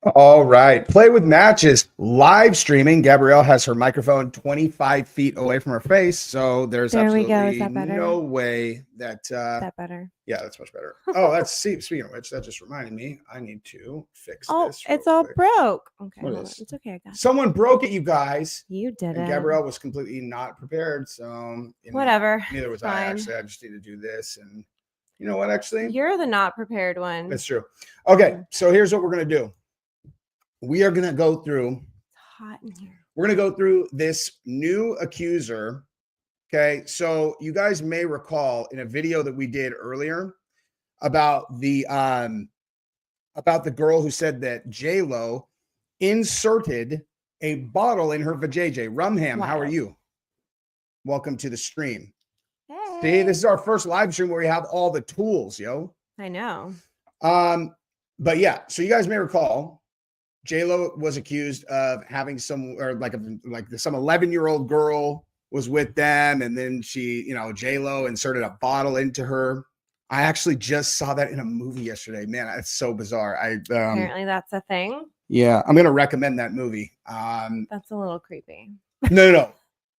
All right. Play with Matches live streaming. Gabrielle has her microphone 25 feet away from her face. So there's There we absolutely go. Is that better? no way that. Is that better? Yeah, that's much better. Oh, that's speaking of which, that just reminded me. I need to fix Oh, this. it's all quick. broke. Okay, What hold is? on. It's okay. I got it. Someone broke it, you guys. You did And it. Gabrielle was completely not prepared. So Whatever. Neither was I. Fine. Actually, I just need to do this. And you know what? Actually, You're the not prepared one. that's true. Okay, so here's what we're gonna do. We are gonna go through. It's hot in here. We're going to go through this new accuser. Okay. So you guys may recall in a video that we did earlier about the girl who said that J-Lo inserted a bottle in her vajayjay. Rumham, how are you? Welcome to the stream. Hey. See, this is our first live stream where we have all the tools, yo. I know. But yeah, so you guys may recall J-Lo was accused of having some 11-year-old girl was with them. And then she, J-Lo inserted a bottle into her. I actually just saw that in a movie yesterday. Man, it's so bizarre. Apparently that's a thing. Yeah, I'm going to recommend that movie. That's a little creepy. No,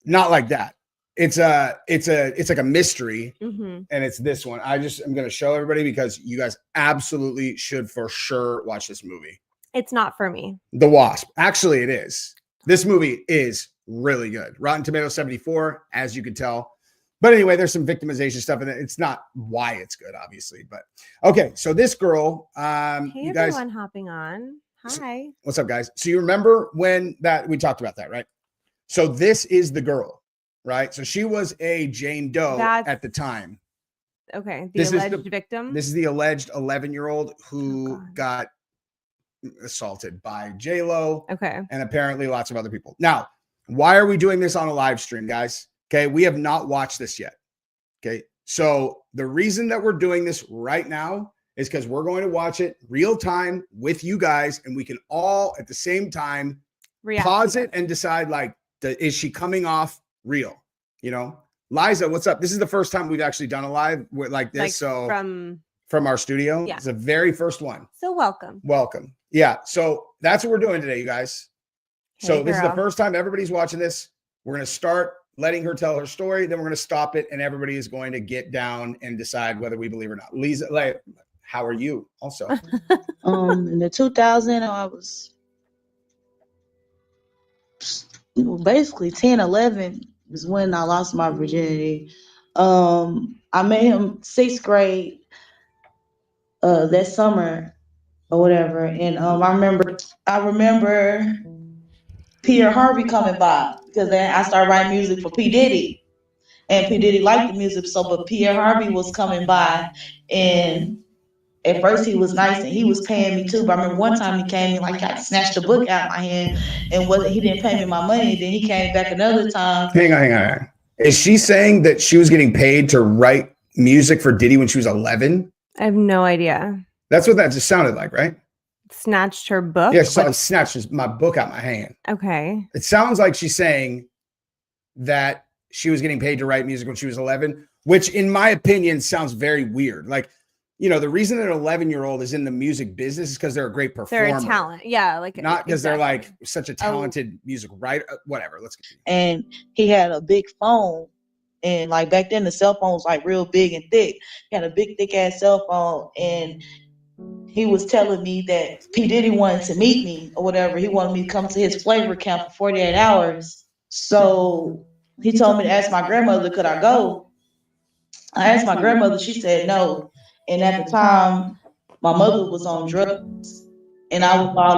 not like that. It's like a mystery. Mm-hmm. And it's this one. I'm going to show everybody because you guys absolutely should for sure watch this movie. It's not for me. The Wasp. Actually, it is. This movie is really good. Rotten Tomatoes 74, as you can tell. But anyway, there's some victimization stuff in it. It's not why it's good, obviously. But okay, so this girl, Hey, you guys, everyone hopping on. Hi. What's up, guys? So you remember when we talked about that, right? So this is the girl, right? So she was a Jane Doe at the time. Okay, the alleged victim. This is the alleged 11-year-old who got assaulted by J-Lo. Okay. And apparently lots of other people. Now, why are we doing this on a live stream, guys? Okay. We have not watched this yet. Okay. So the reason that we're doing this right now is because we're going to watch it real time with you guys, and we can all at the same time pause it and decide, like, is she coming off real? Liza, what's up? This is the first time we've actually done a live like this. So from our studio. Yeah. It's the very first one. So welcome. Yeah. So that's what we're doing today, you guys. So this is the first time everybody's watching this. We're going to start letting her tell her story. Then we're going to stop it. And everybody is going to get down and decide whether we believe or not. Lisa, how are you also? In the 2000, I was basically 10, 11 is when I lost my virginity. I met him 6th grade that summer or whatever. And I remember Pierre Harvey coming by, because then I started writing music for P. Diddy. And P. Diddy liked the music, but Pierre Harvey was coming by, and at first he was nice and he was paying me too. But I remember one time he came and like snatched a book out of my hand, and he didn't pay me my money. Then he came back another time. Hang on. Is she saying that she was getting paid to write music for Diddy when she was 11? I have no idea. That's what that just sounded like, right? Snatched her book? Yeah, so I snatched my book out of my hand. Okay. It sounds like she's saying that she was getting paid to write music when she was 11, which in my opinion sounds very weird. Like, the reason an 11-year-old is in the music business is because they're a great performer. They're a talent. Yeah. Not because they're like such a talented music writer. Whatever. Let's continue. And he had a big phone. And like back then the cell phone was like real big and thick. He had a big, thick ass cell phone. And he was telling me that P. Diddy wanted to meet me or whatever. He wanted me to come to his flavor camp for 48 hours. So he told me to ask my grandmother, could I go? I asked my grandmother, she said no. And at the time, my mother was on drugs. And I was all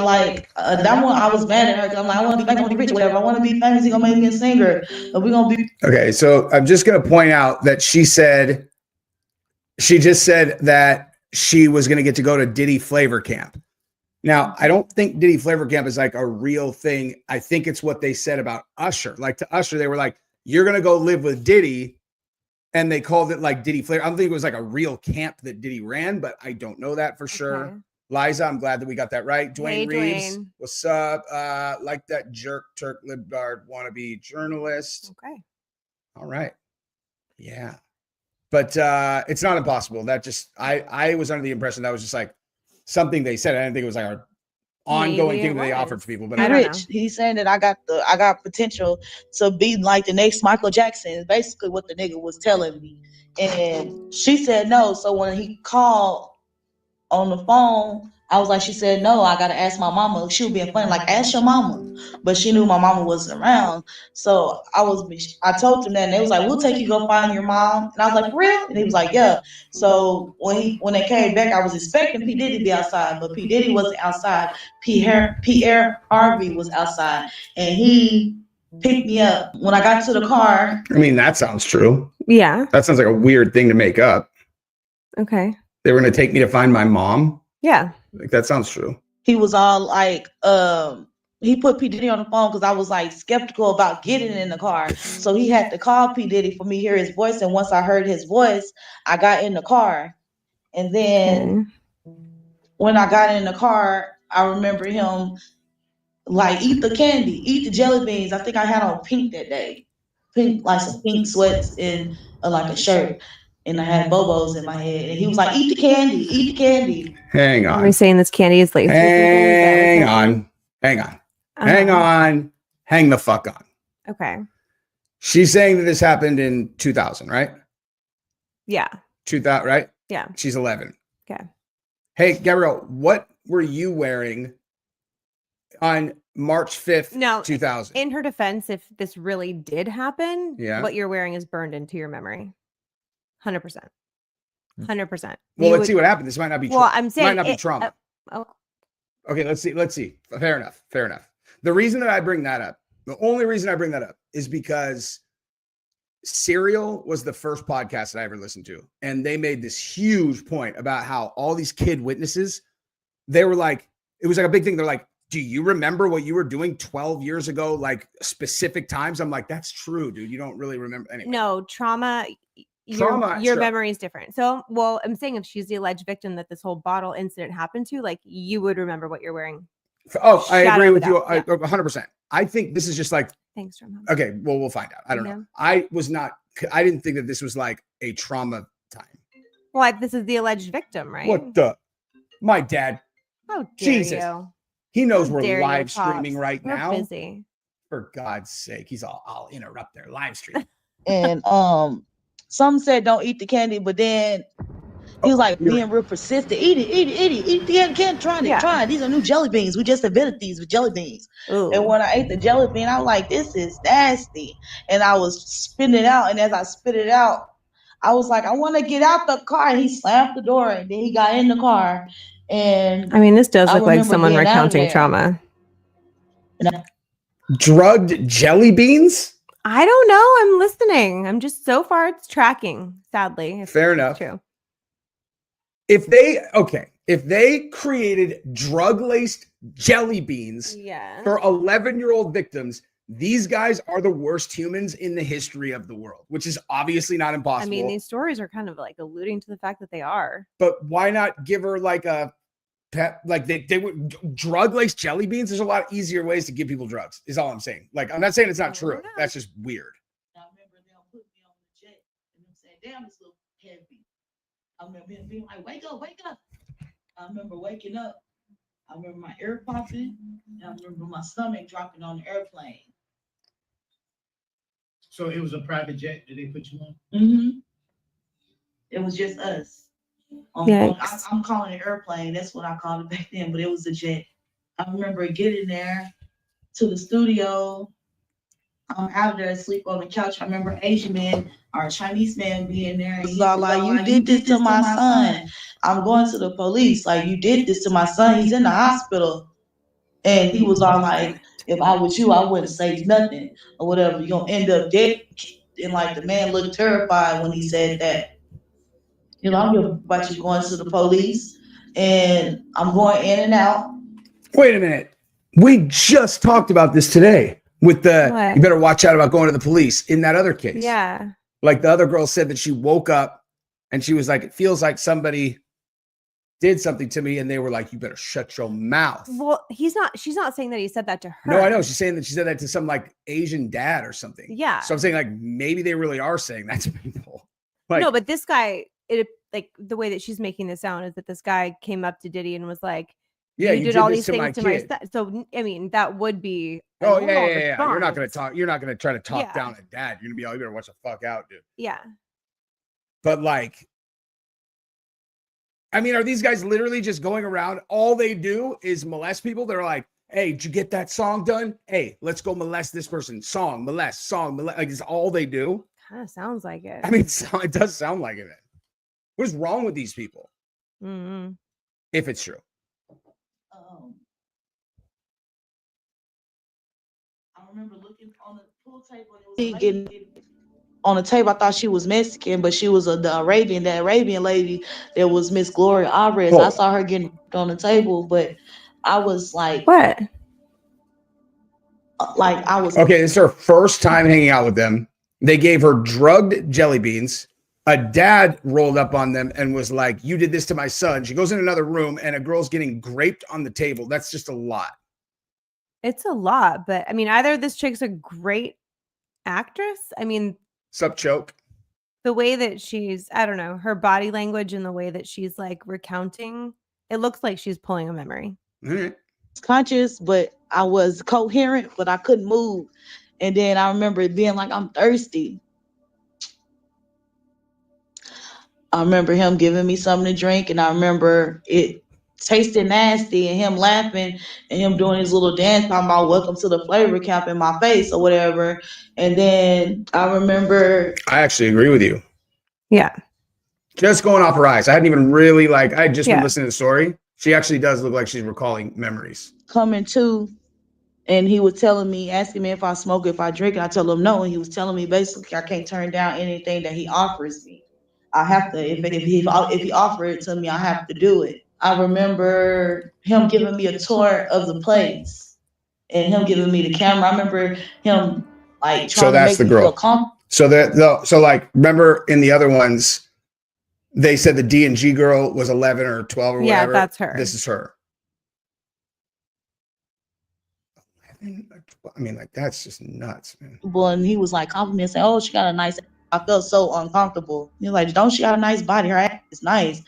like, that one, I was mad at her because I'm like, I want to be back, I want to be rich, whatever. I want to be famous. He's going to make me a singer. But we're going to be. Okay, so I'm just going to point out that she just said that she was going to get to go to Diddy Flavor Camp. Now, I don't think Diddy Flavor Camp is like a real thing. I think it's what they said about Usher. Like to Usher, they were like, you're going to go live with Diddy. And they called it like Diddy Flavor. I don't think it was like a real camp that Diddy ran, but I don't know that for sure. Okay. Liza, I'm glad that we got that right. Dwayne Reeves, what's up? Like that jerk Turk Libgard wannabe journalist. Okay. All right. Yeah. But it's not impossible. That just I was under the impression that was just like something they said. I didn't think it was like an ongoing Maybe thing it that they was. offered for people. But I I don't don't know. Rich. He's saying that I got potential to be like the next Michael Jackson. Is basically what the nigga was telling me. And she said no. So when he called on the phone, I was like, she said no, I gotta ask my mama. She was being funny, like, ask your mama. But she knew my mama wasn't around. So I told him that, and they was like, we'll take you go find your mom. And I was like, for real? And he was like, yeah. So when they came back, I was expecting P. Diddy to be outside, but P. Diddy wasn't outside. Pierre Harvey was outside, and he picked me up. When I got to the car, I mean, that sounds true. Yeah. That sounds like a weird thing to make up. Okay. They were going to take me to find my mom. Yeah. Like, that sounds true. he was all like, he put P. Diddy on the phone because I was like skeptical about getting in the car. So he had to call P. Diddy for me to hear his voice. And once I heard his voice, I got in the car. And then when I got in the car, I remember him like, eat the candy, eat the jelly beans. I think I had on pink that day. Pink, like some pink sweats and like a shirt. And I had Bobos in my head. And he was like, eat the candy, eat the candy. Hang Are we on. saying this candy is laced? Hang on. Hang on. Hang on. Hang the fuck on. Okay. She's saying that this happened in 2000, right? Yeah. 2000, right? Yeah. She's 11. Okay. Hey, Gabrielle, what were you wearing on March 5th, No, 2000? In her defense, if this really did happen, Yeah. what you're wearing is burned into your memory. 100%. 100%. Well, let's see what happened. This might not be Well, I'm saying might not be trauma. Okay, let's see. Let's see. Fair enough. Fair enough. The reason that I bring that up, the only reason I bring that up is because Serial was the first podcast that I ever listened to. And they made this huge point about how all these kid witnesses, they were like, it was like a big thing. They're like, do you remember what you were doing 12 years ago? Like specific times? I'm like, that's true, dude. You don't really remember anyway. No, trauma. Trauma, your sure. memory is different. So, well, I'm saying if she's the alleged victim that this whole bottle incident happened to, like, you would remember what you're wearing. Oh, I agree Shadow with you. without, yeah. 100%. I think this is just like, Thanks, trauma. okay, well, we'll find out. I don't know. I didn't think that this was like a trauma time. Well, this is the alleged victim, right? What the? My dad. How dare Jesus. you? He knows How we're dare you, live streaming Pops. right We're now. busy. For God's sake. He's all, I'll interrupt their live stream. And some said don't eat the candy, but then he was like being real persistent. Eat it, eat it, eat it, eat the candy, try it, try it. These are new jelly beans. We just invented these with jelly beans. Ooh. And when I ate the jelly bean, I was like, this is nasty. And I was spitting it out. And as I spit it out, I was like, I want to get out the car. And he slammed the door, and then he got in the car. And I mean, this does look like remember someone being out of recounting there. trauma. Drugged jelly beans? I don't know. I'm listening. I'm just so far it's tracking, sadly. If Fair it's enough. True. If they created drug-laced jelly beans Yeah. for 11-year-old victims, these guys are the worst humans in the history of the world, which is obviously not impossible. I mean, these stories are kind of like alluding to the fact that they are. But why not give her like a pet? Like they would drug-laced jelly beans. There's a lot easier ways to give people drugs, is all I'm saying. Like, I'm not saying it's not true. That's just weird. I remember them putting me on the jet and them saying, damn, this little heavy. I remember him being like, wake up, wake up. I remember waking up. I remember my ear popping. And I remember my stomach dropping on the airplane. So it was a private jet that they put you on? Mm-hmm. It was just us. Yikes. I'm calling it airplane. That's what I called it back then, but it was a jet. I remember getting there to the studio. I'm out there asleep on the couch. I remember Asian man or Chinese man being there. And he's all like, you did this to my son. I'm going to the police. Like, you did this to my son. He's in the hospital. And he was all like, if I was you, I wouldn't say nothing or whatever. You're going to end up dead. And like, the man looked terrified when he said that. You know, I'm here about you going to the police. And I'm going in and out. Wait a minute. We just talked about this today with the, What? you better watch out about going to the police in that other case. Yeah. Like the other girl said that she woke up and she was like, it feels like somebody did something to me. And they were like, you better shut your mouth. Well, she's not saying that he said that to her. No, I know. She's saying that she said that to some like Asian dad or something. Yeah. So I'm saying like, maybe they really are saying that to people. Like, No, but this guy, like the way that she's making this sound is that this guy came up to Diddy and was like, Yeah, you did all these this to my things to my kid. son. So I mean, that would be a Oh normal yeah. You're not gonna response. talk. You're not gonna try to talk Yeah. down a dad. You're gonna be, oh, you better watch the fuck out, dude. Yeah. But like, I mean, are these guys literally just going around? All they do is molest people. They're like, hey, did you get that song done? Hey, let's go molest this person. Song, molest. Like, it's all they do. Kind of sounds like it. I mean, it does sound like it. What is wrong with these people? Mm-hmm. If it's true. I remember looking on the pool table. Getting on the table, I thought she was Mexican, but she was the Arabian. That Arabian lady that was Miss Gloria Alvarez. Oh. I saw her getting on the table, but I was like, what? I was Okay, this is her first time hanging out with them. They gave her drugged jelly beans. A dad rolled up on them and was like, you did this to my son. She goes in another room and a girl's getting graped on the table. That's just a lot. It's a lot, but I mean, either this chick's a great actress. I mean, Sup, choke? the way that she's, I don't know, her body language and the way that she's like recounting, it looks like she's pulling a memory. All right. conscious, but I was coherent, but I couldn't move. And then I remember it being like, I'm thirsty. I remember him giving me something to drink, and I remember it tasting nasty and him laughing and him doing his little dance talking about welcome to the flavor camp in my face or whatever. And then I remember I actually agree with you. Yeah. Just going off her eyes. I hadn't even really I had just been Yeah. listening to the story. She actually does look like she's recalling memories. coming to, and he was telling me, asking me if I smoke, if I drink, and I told him no. And he was telling me basically I can't turn down anything that he offers me. I have to, if he offered it to me, I have to do it. I remember him giving me a tour of the place and him giving me the camera. I remember him like So trying to that's make the me girl. feel comfortable. So like, remember in the other ones, they said the D and G girl was 11 or 12 or Yeah, whatever. that's her. This is her. 11 or 12? I mean, like, that's just nuts, man. And he was like complimenting, saying, "Oh, she got a nice." I felt so uncomfortable. He was like, "Don't she got a nice body? Her ass is nice."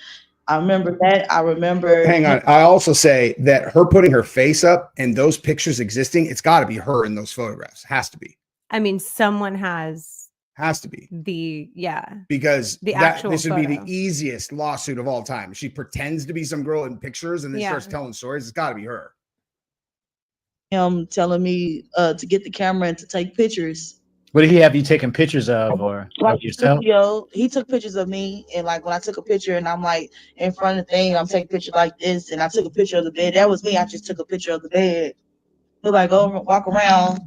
I remember that. I remember. Hang on. I also say that her putting her face up and those pictures existing, it's got to be her in those photographs. Has to be. I mean, someone has Has to be. The Because actual this would be photo. the easiest lawsuit of all time. She pretends to be some girl in pictures and then Yeah. starts telling stories. It's got to be her. Him telling me to get the camera and to take pictures. What did he have you taking pictures of, or Like of yourself? studio, he took pictures of me, and like when I took a picture and I'm like in front of the thing, I'm taking pictures like this, and I took a picture of the bed. That was me. I just took a picture of the bed. He was like, go walk around.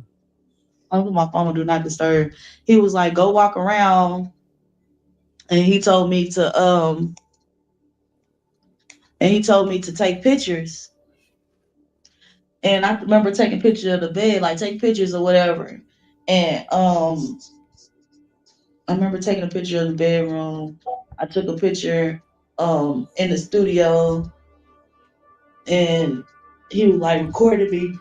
I put my phone on do not disturb. He was like, go walk around, and he told me to take pictures. And I remember taking pictures of the bed, like take pictures or whatever. And I remember taking a picture of the bedroom. I took a picture in the studio, and he was like recording me.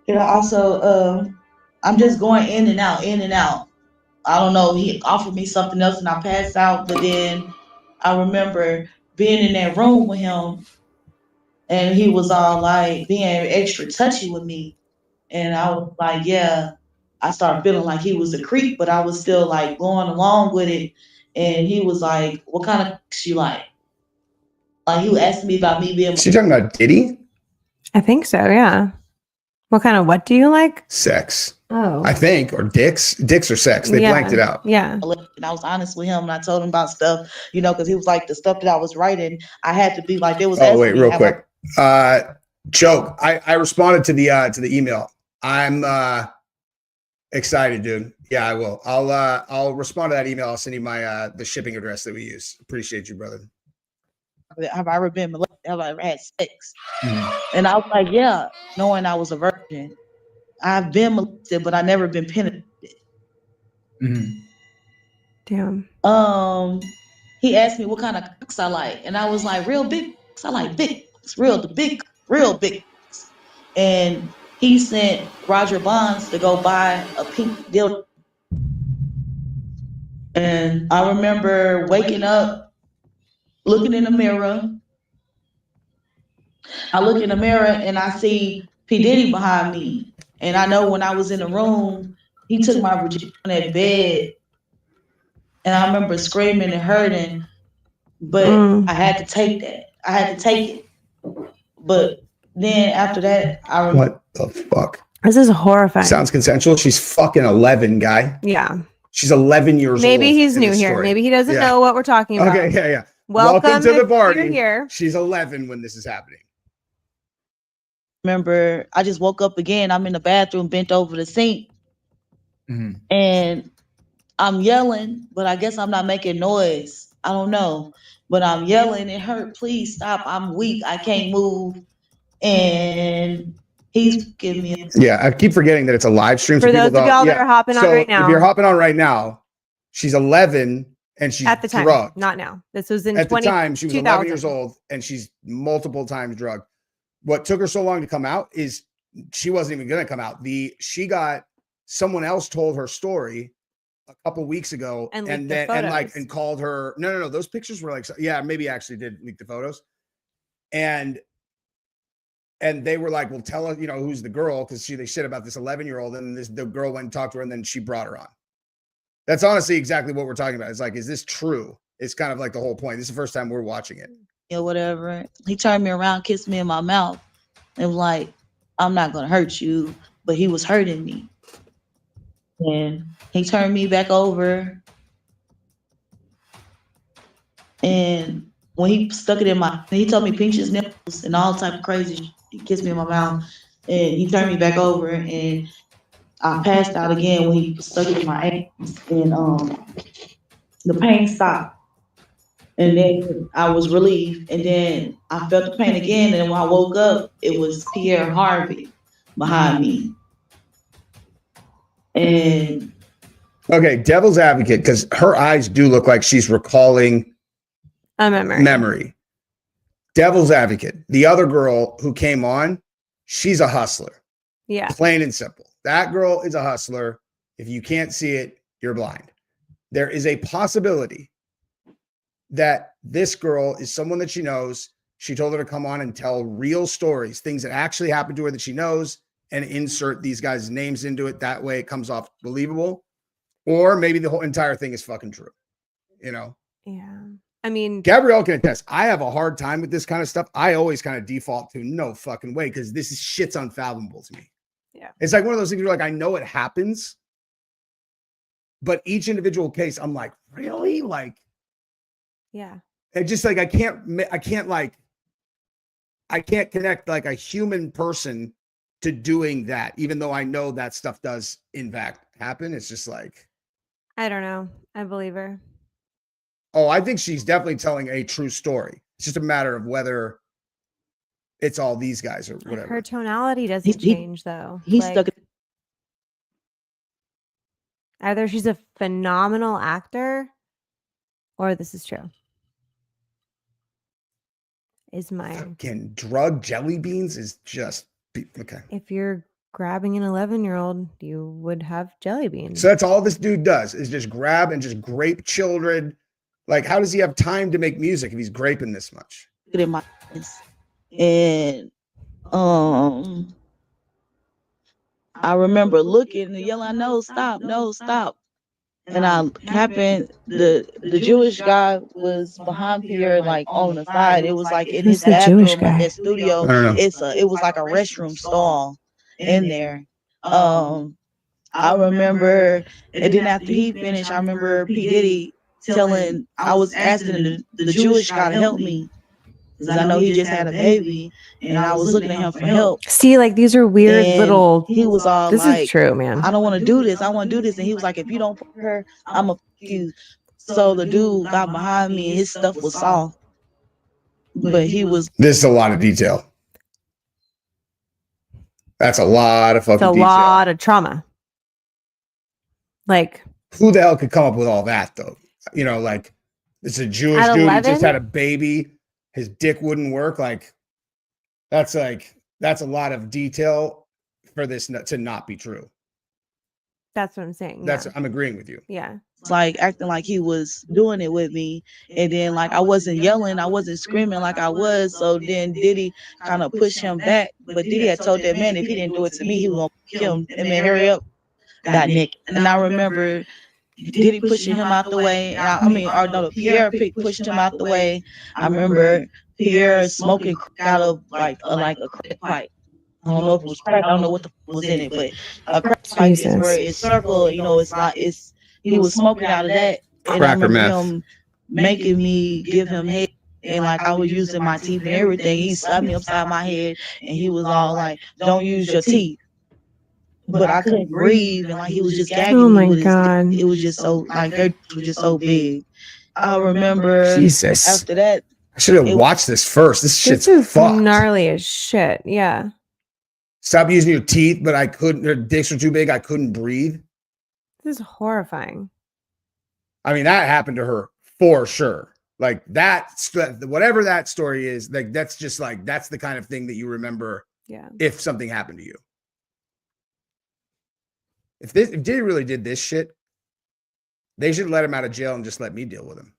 And I also I'm just going in and out, in and out. I don't know, he offered me something else and I passed out, but then I remember being in that room with him, and he was all like being extra touchy with me. And I was like, yeah. I started feeling like he was a creep, but I was still like going along with it. And he was like, what kind of you like? Like he was asking me about me being Is she talking about Diddy? I think so. Yeah. What kind of what do you like? Sex, Oh, I think, or dicks. Dicks or sex. They blanked it out. Yeah. and I was honest with him and I told him about stuff, because he was like the stuff that I was writing, I had to be like, it was Oh, asking wait, me, real have I- quick. Choke. I responded to the email. I'm excited, dude. Yeah, I will. I'll respond to that email. I'll send you my the shipping address that we use. Appreciate you, brother. have I ever been molested? Have I ever had sex? Mhm. And I was like, yeah, knowing I was a virgin. I've been molested, but I never been penetrated. Mhm. Damn. He asked me what kind of cocks I like, and I was like, real big cocks. I like big cocks, real big cocks. And he sent Roger Bonds to go buy a pink dildo. And I remember waking up, looking in the mirror. I look in the mirror and I see P. Diddy behind me. And I know when I was in the room, he took my virginity on that bed. And I remember screaming and hurting, but I had to take that. I had to take it. But then after that, I remember. What the fuck? This is horrifying. Sounds consensual. She's fucking 11, guy. Yeah. She's 11 years old. Maybe he's new here. Maybe he doesn't know what we're talking about. Okay, yeah. Welcome to the party. You're here. She's 11 when this is happening. Remember, I just woke up again. I'm in the bathroom, bent over the sink. Mhm. And I'm yelling, but I guess I'm not making noise. I don't know. But I'm yelling, it hurt. Please stop. I'm weak. I can't move. And he's giving me Yeah, I keep forgetting that it's a live stream. For those of don't- y'all that are hopping on right now. If you're hopping on right now, she's 11 and she's at the time, drugged. not now. This was in At the time, she was 11 2000. years old and she's multiple times drugged. What took her so long to come out is she wasn't even going to come out. Someone else told her story a couple weeks ago And and leaked the then photos. called her. No. Those pictures were like, yeah, maybe actually did leak the photos. And they were like, well, tell us, who's the girl. Cause they said about this 11-year-old and the girl went and talked to her and then she brought her on. That's honestly exactly what we're talking about. It's like, is this true? It's kind of like the whole point. This is the first time we're watching it. or whatever. He turned me around, kissed me in my mouth, and was like, I'm not gonna hurt you, but he was hurting me. And he turned me back over. And when he stuck it he told me pinch his nipples and all type of crazy shit. He kissed me in my mouth and he turned me back over and I passed out again when he stuck it in my ankles and the pain stopped. And then I was relieved and then I felt the pain again and when I woke up, it was Pierre Harvey behind me. And okay, devil's advocate, because her eyes do look like she's recalling a memory. Devil's advocate, the other girl who came on, she's a hustler. Yeah. Plain and simple. That girl is a hustler. If you can't see it, you're blind. There is a possibility that this girl is someone that she knows. She told her to come on and tell real stories, things that actually happened to her that she knows, and insert these guys' names into it. That way it comes off believable. Or maybe the whole entire thing is fucking true. Yeah. I mean, Gabrielle can attest. I have a hard time with this kind of stuff. I always kind of default to no fucking way because this is shit's unfathomable to me. Yeah. It's like one of those things where like, I know it happens, but each individual case, I'm like, really? Like, yeah. it just like, I can't connect like a human person to doing that, even though I know that stuff does in fact happen. It's just like, I don't know. I believe her. oh, I think she's definitely telling a true story. It's just a matter of whether it's all these guys or whatever. Her tonality doesn't change though. He's stuck. Either she's a phenomenal actor or this is true. Is my fucking drug jelly beans is just okay. If you're grabbing an 11-year-old, you would have jelly beans. So that's all this dude does is just grab and just grape children. Like, how does he have time to make music if he's graping this much? In my and I remember looking and yelling, no, stop. And I happened, the Jewish guy was behind Pierre, like on the side. It was like in his bathroom in that studio. It was like a restroom stall in there. I remember, and then after he finished, I remember P. Diddy I was asking the Jewish guy to help me because I know he just had a baby and I was looking at him for help. See, like these are weird little. He was all this like, is true, man. I don't want to do this. I want to do this. And he was like, if you don't put her, I'm going to fuck you. So the dude got behind me and his stuff was soft. But he was. This is a lot of detail. That's a lot of fucking detail. It's a lot of trauma. Like. Who the hell could come up with all that though? You know, like it's a Jewish dude who just had a baby. His dick wouldn't work. Like that's a lot of detail for this to not be true. That's what I'm saying. I'm agreeing with you. Yeah. like acting like he was doing it with me. And then like I wasn't yelling, I wasn't screaming like I was. So then Diddy kind of pushed him back. But Diddy had told that man if he didn't do it to me, he was gonna kill him. And man, hurry up, got Nick. And I remember Diddy pushing him out the way. And I mean, or no, Pierre pushed him out the way. I remember Pierre smoking out of like a crack pipe. I don't know if it was crack. I don't know what the was in it, but a crack pipe is where it's circle. You know, it's not. It's he was smoking out of that, and I remember him making me give him head, and like I was using my teeth and everything. He slapped me upside my head, and he was all like, "Don't use your teeth." But I couldn't breathe, and like he was just gagging Oh me my with his. God. It was just so like they was just so big. I remember Jesus. after that. I should have watched this first. This shit's This is fucked. gnarly as shit. Yeah. Stop using your teeth, but I couldn't. Their dicks were too big. I couldn't breathe. This is horrifying. I mean, that happened to her for sure. Like whatever that story is, like that's just like that's the kind of thing that you remember. Yeah. If something happened to you, if Diddy really did this shit, they should let him out of jail and just let me deal with him.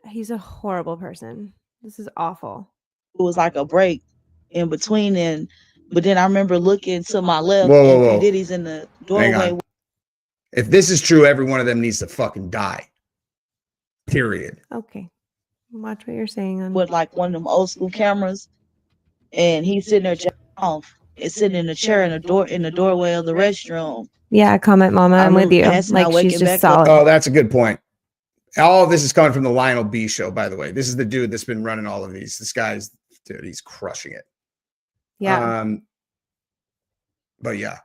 He's a horrible person. This is awful. It was like a break in between, but then I remember looking to my left, Whoa. and Diddy's in the doorway. If this is true, every one of them needs to fucking die. Period. Okay. Watch what you're saying on With like one of them old school cameras, and he's sitting there jacking off. It's sitting in a chair in the doorway of the restroom. Yeah, comment, Mama. I'm with you. Like she's just solid. Oh, that's a good point. All of this is coming from the Lionel B show, by the way. This is the dude that's been running all of these. This guy's, dude, he's crushing it. Yeah. But yeah,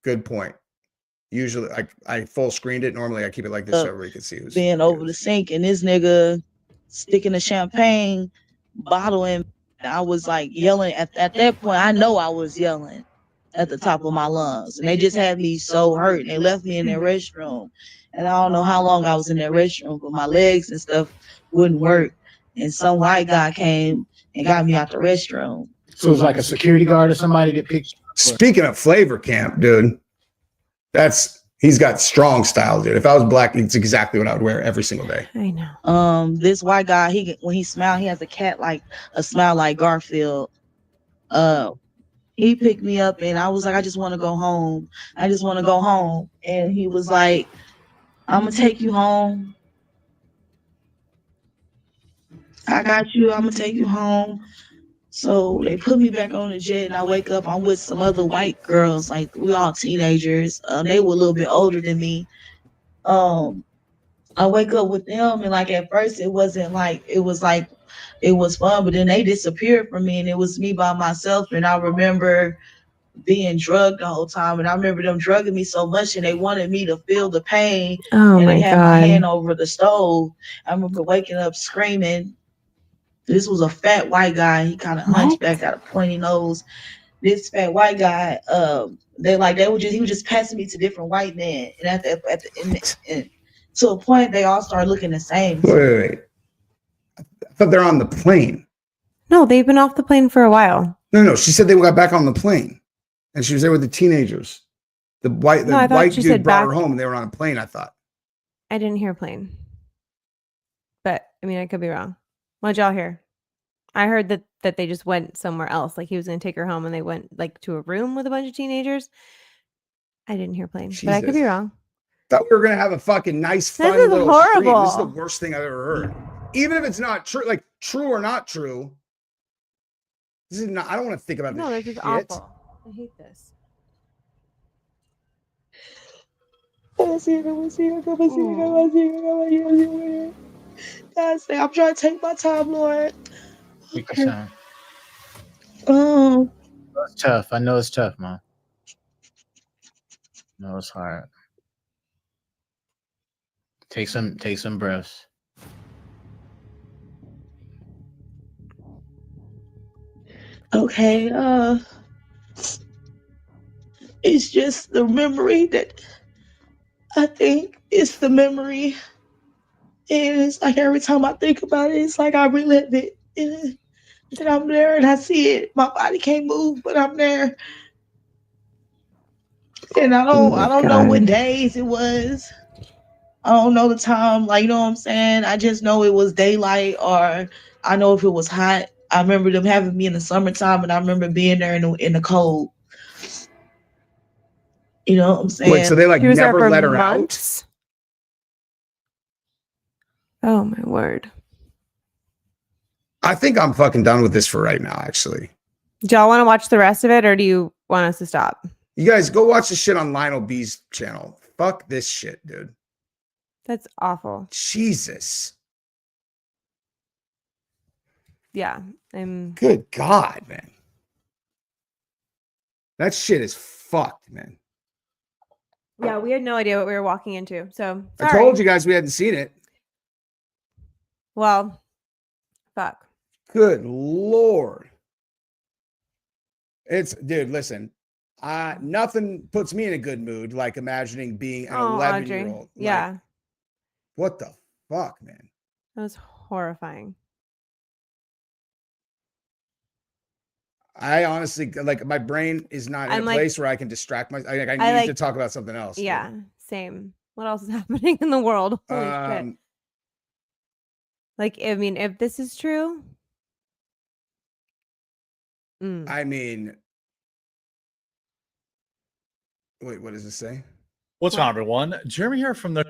good point. Usually, I full screened it. Normally, I keep it like this so everybody can see who's being over the sink, and this nigga sticking a champagne bottle in. I was like yelling at that point. I know I was yelling at the top of my lungs, and they just had me so hurt. And they left me in their restroom, and I don't know how long I was in their restroom, but my legs and stuff wouldn't work. And some white guy came and got me out the restroom. So it was like a security guard or somebody that picked. Speaking of flavor camp, dude, he's got strong style, dude. If I was black, it's exactly what I would wear every single day. I know. This white guy, when he smiled, he has a smile like Garfield. He picked me up, and I was like, I just want to go home. I just want to go home. And he was like, I'm gonna take you home. I got you. I'm gonna take you home. So they put me back on the jet, and I wake up. I'm with some other white girls, like we all teenagers. They were a little bit older than me. I wake up with them, and like at first it wasn't like it was fun, but then they disappeared from me, and it was me by myself. And I remember being drugged the whole time, and I remember them drugging me so much, and they wanted me to feel the pain. Oh and my they had God. my hand over the stove. I remember waking up screaming. This was a fat white guy. He kind of hunchbacked, got a pointy nose. This fat white guy, he was just passing me to different white men, and and to a point they all started looking the same. Wait. I thought they're on the plane. No, they've been off the plane for a while. No. She said they got back on the plane, and she was there with the teenagers. The white dude brought her home, and they were on a plane. I thought. I didn't hear plane, but I mean, I could be wrong. What'd y'all hear? I heard that they just went somewhere else. Like he was going to take her home, and they went like to a room with a bunch of teenagers. I didn't hear plane, but I could be wrong. Thought we were gonna have a fucking nice, fun This is little horrible. stream. This is the worst thing I've ever heard. Even if it's not true, like true or not true. This is not. I don't want to think about No, this. this is shit. awful. I hate this. I'm trying to take my time, Lord. Take your time. It's tough. I know it's tough, Mom. No, it's hard. Take some breaths. Okay, it's just the memory that I think it's the memory. And it's like every time I think about it, it's like I relive it. And I'm there and I see it. My body can't move, but I'm there. And I Oh don't my I don't know God. what days it was. I don't know the time, like, you know what I'm saying? I just know it was daylight, or I know if it was hot. I remember them having me in the summertime, and I remember being there in the cold. You know what I'm saying? Wait, so they like She was there never for let her out? months. Oh my word. I think I'm fucking done with this for right now, actually. Do y'all want to watch the rest of it, or do you want us to stop? You guys go watch the shit on Lionel B's channel. Fuck this shit, dude. That's awful. Jesus. Yeah. I'm Good God, man. That shit is fucked, man. yeah, we had no idea what we were walking into. So I sorry. told you guys we hadn't seen it. Well, fuck. Good Lord. It's, dude, listen. Nothing puts me in a good mood like imagining being an Oh, 11-year-old. Audrey. Yeah. Like, what the fuck, man? That was horrifying. I honestly, like, my brain is not in I'm a like- place where I can distract myself. I need like- to talk about something else. dude. Yeah. Same. What else is happening in the world? Holy shit. Like, I mean, if this is true. I mean, wait, what does it say? What's What? on, everyone? Jeremy here from the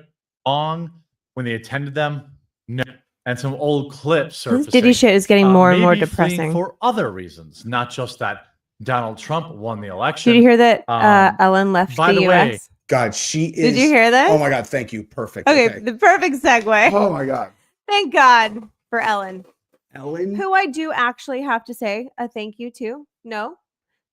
song when they attended them. No, and some old clips This surfacing. Diddy shit is getting more and more maybe fleeing depressing. for other reasons, not just that Donald Trump won the election. Did you hear that Um, Ellen left by the the way- US? God, she is. Did you hear that? Oh my God, thank you. Perfect. Okay, the perfect segue. Oh my God. Thank God for Ellen, Ellen. who I do actually have to say a thank you to. No,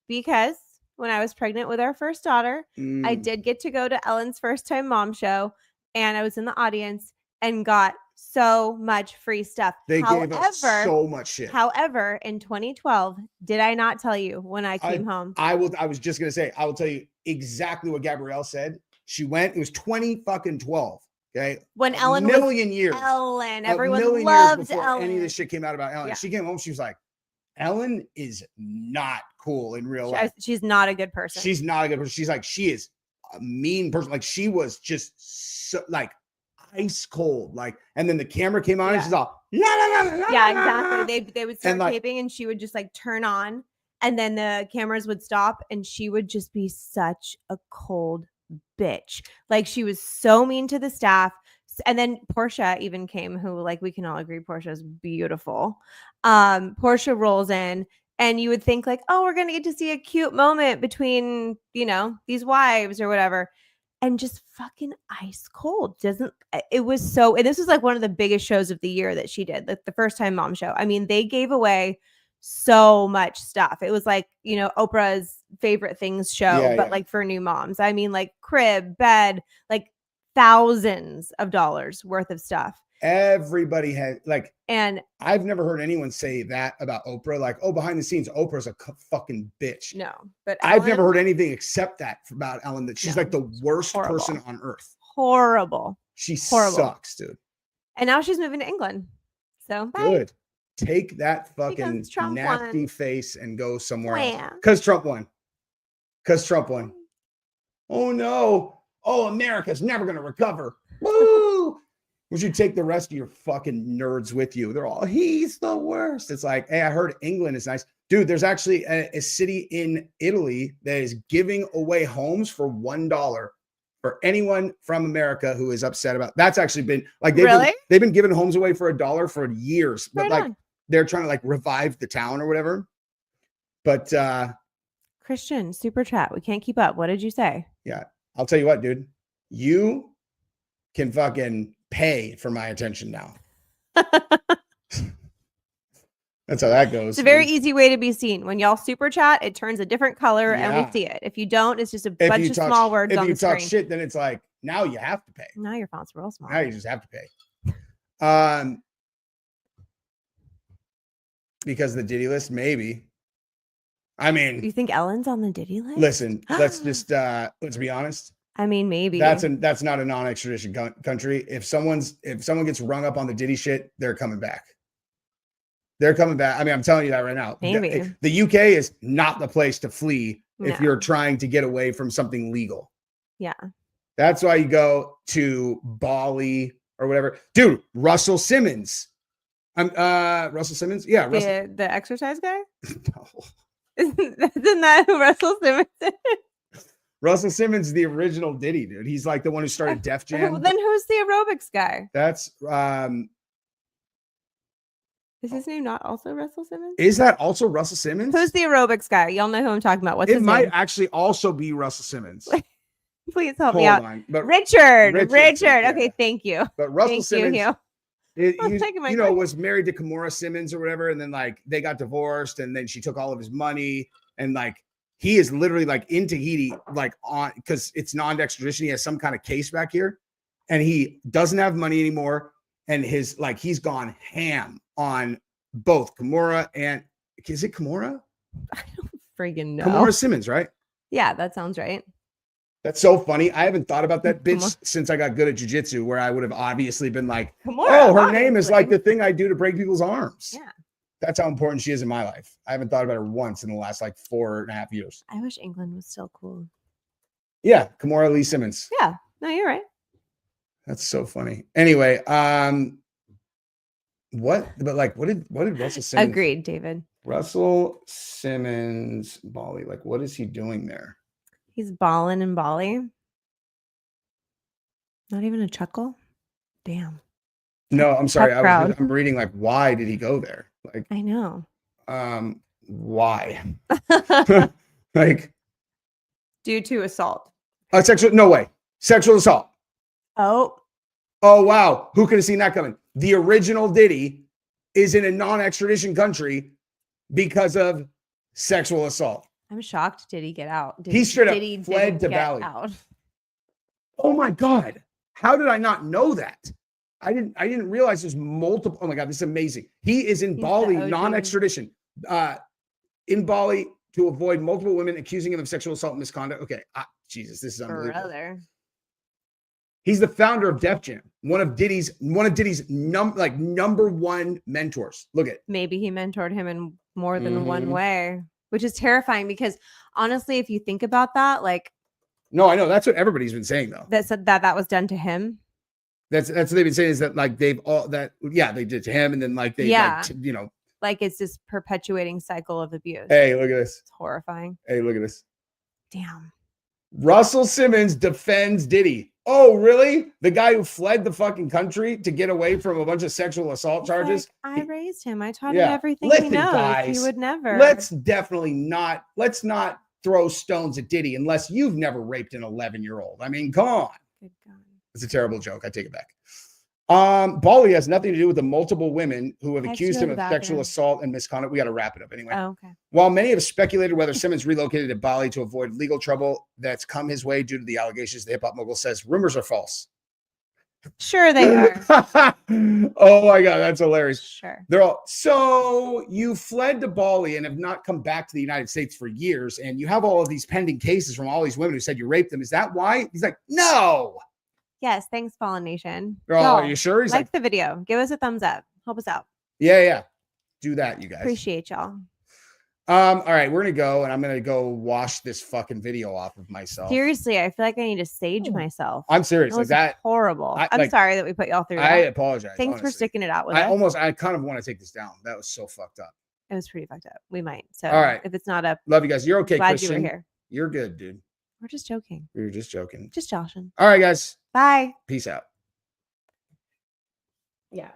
because when I was pregnant with our first daughter, I Mm. did get to go to Ellen's first time mom show, and I was in the audience and got so much free stuff. They gave us so much shit. However, in 2012, did I not tell you when I came home? I was just gonna say, I will tell you exactly what Gabrielle said. She went, it was 2012. Okay. When A Ellen was million years. Ellen. A Everyone million years loves before Ellen. any of this shit came out about Ellen. Yeah. She came home, she was like, Ellen is not cool in real She- life. she's not a good person. She's not a good person. She's like, she is a mean person. Like, she was just so, like, ice cold. Like, and then the camera came on and Yeah. she's all, la, la, la, la, Yeah, la, la, la. exactly. They would start like- taping and she would just like turn on and then the cameras would stop and she would just be such a cold bitch. Like she was so mean to the staff. And then Portia even came, who like we can all agree Portia is beautiful. Portia rolls in and you would think like, oh, we're gonna get to see a cute moment between, you know, these wives or whatever. And just fucking ice cold. It was so, and this was like one of the biggest shows of the year that she did, the first time mom show. I mean, they gave away so much stuff. It was like, you know, Oprah's favorite things show, Yeah, but yeah. like for new moms. I mean, like crib, bed, like thousands of dollars worth of stuff. Everybody had, like, And I've never heard anyone say that about Oprah. Like, oh, behind the scenes, Oprah's a fucking bitch. no, but I've never Ellen, heard anything except that about Ellen, that she's No, like the worst horrible. person on earth. horrible. She Horrible. sucks, dude. And now she's moving to England. So bye. Good. Take that fucking Because Trump nasty won. face and go somewhere else. Wham. Because Trump won. Because Trump won. Oh no. Oh, America's never gonna recover. Woo! Would you take the rest of your fucking nerds with you? They're all, he's the worst. It's like, hey, I heard England is nice. Dude, there's actually a city in Italy that is giving away homes for $1 for anyone from America who is upset about. That's actually been like Really? they've been giving homes away for $1 for years, but Right like on. they're trying to like revive the town or whatever. But Christian, super chat. We can't keep up. What did you say? yeah, I'll tell you what, dude, you can fucking pay for my attention now. That's how that goes. It's a very dude. easy way to be seen. When y'all super chat, it turns a different color and Yeah. we see it. If you don't, it's just a If bunch you of talk- small words If on you the talk screen. shit, then it's like now you have to pay. Now your font's real small. Now you just have to pay. Because the Diddy list, maybe. I mean, You think Ellen's on the Diddy list? listen, let's just let's be honest. I mean, maybe. That's not a non-extradition country. If someone gets rung up on the Diddy shit, they're coming back. They're coming back. I mean, I'm telling you that right now. Maybe. The UK is not the place to flee if No. you're trying to get away from something legal. Yeah. That's why you go to Bali or whatever. Dude, Russell Simmons. Russell Simmons? Yeah, Russell. The exercise guy? No. Isn't that who Russell Simmons is? Russell Simmons is the original Diddy, dude. He's like the one who started Def Jam. Then who's the aerobics guy? That's Is his name not also Russell Simmons? is that also Russell Simmons? Who's the aerobics guy? Y'all know who I'm talking about. What's It his might name? actually also be Russell Simmons. Please help Hold me out. on. But Richard. Richard, yeah. Okay, thank you. Russell Thank Simmons, you, Hugh. I'm he's, taking my you know, credit. was married to Kimora Simmons or whatever, and then like they got divorced, and then she took all of his money, and like he is literally like in Tahiti, like on because it's non-extradition. He has some kind of case back here, and he doesn't have money anymore, and his like he's gone ham on both Kimora and is it Kimora? I don't friggin' know. Kimora Simmons, right? Yeah, that sounds right. That's so funny. I haven't thought about that bitch Kimora. since I got good at jujitsu, where I would have obviously been like, Kimora, oh, her name is obviously. like the thing I do to break people's arms. Yeah. That's how important she is in my life. I haven't thought about her once in the last like 4.5 years. I wish England was still cool. Yeah, Kimora Lee Simmons. Yeah. No, you're right. That's so funny. Anyway, what did Russell Simmons? Agreed, David. Russell Simmons, Bali. Like, what is he doing there? He's balling in Bali. Not even a chuckle. Damn. No, I'm sorry. Tough crowd. I'm reading like, why did he go there? Like, I know. why? Like, Due to assault. no way. Sexual assault. Oh, Oh, wow. Who could have seen that coming? The original Diddy is in a non-extradition country because of sexual assault. I'm shocked. Did he get out? He straight up Diddy fled didn't to get Bali. out. Oh my God. How did I not know that? I didn't realize there's multiple. Oh my God, this is amazing. He is in He's Bali, the OG. non-extradition. In Bali to avoid multiple women accusing him of sexual assault and misconduct. Okay. Jesus, this is unbelievable. Brother. He's the founder of Def Jam, one of Diddy's number one mentors. Look at Maybe he mentored him in more than one Mhm. way, which is terrifying because honestly, if you think about that, like no, I know that's what everybody's been saying though. that was done to him. That's what they've been saying is that like they did to him and then like they Yeah. like, It's this perpetuating cycle of abuse. hey, look at this. It's horrifying. Hey, look at this. Damn. Russell Simmons defends Diddy. Oh, really? The guy who fled the fucking country to get away from a bunch of sexual assault He's charges. like, I raised him. I taught Yeah. him everything Listen, he knows. guys, He would never. Let's not throw stones at Diddy unless you've never raped an 11-year-old. I mean, come on. Good God. It's a terrible joke. I take it back. Bali has nothing to do with the multiple women who have I have to accused go him to of the sexual bathroom. assault and misconduct. We got to wrap it up anyway. Oh, okay. While many have speculated whether Simmons relocated to Bali to avoid legal trouble that's come his way due to the allegations, the hip hop mogul says rumors are false. Sure they are. Oh my God, that's hilarious. Sure. They're all, so you fled to Bali and have not come back to the United States for years, and you have all of these pending cases from all these women who said you raped them. Is that why? He's like, no. Yes. Thanks, Fallen Nation. They're all, Y'all, are you sure? He's like like, the video. Give us a thumbs up. Help us out. yeah. Do that, you guys. Appreciate y'all. All right, we're gonna go, and I'm gonna go wash this fucking video off of myself. Seriously, I feel like I need to sage myself. I'm serious. That Like was that. horrible. I- I'm like, sorry that we put y'all through I that. apologize. Thanks for honestly. sticking it out with us. I kind of want to take this down. That was so fucked up. It was pretty fucked up. We might. So All right. if it's not up, Love you guys. You're okay, glad Christian. you were here. You're good, dude. We're just joking. We were just joking. Just joshing. All right, guys. Bye. Peace out. Yeah.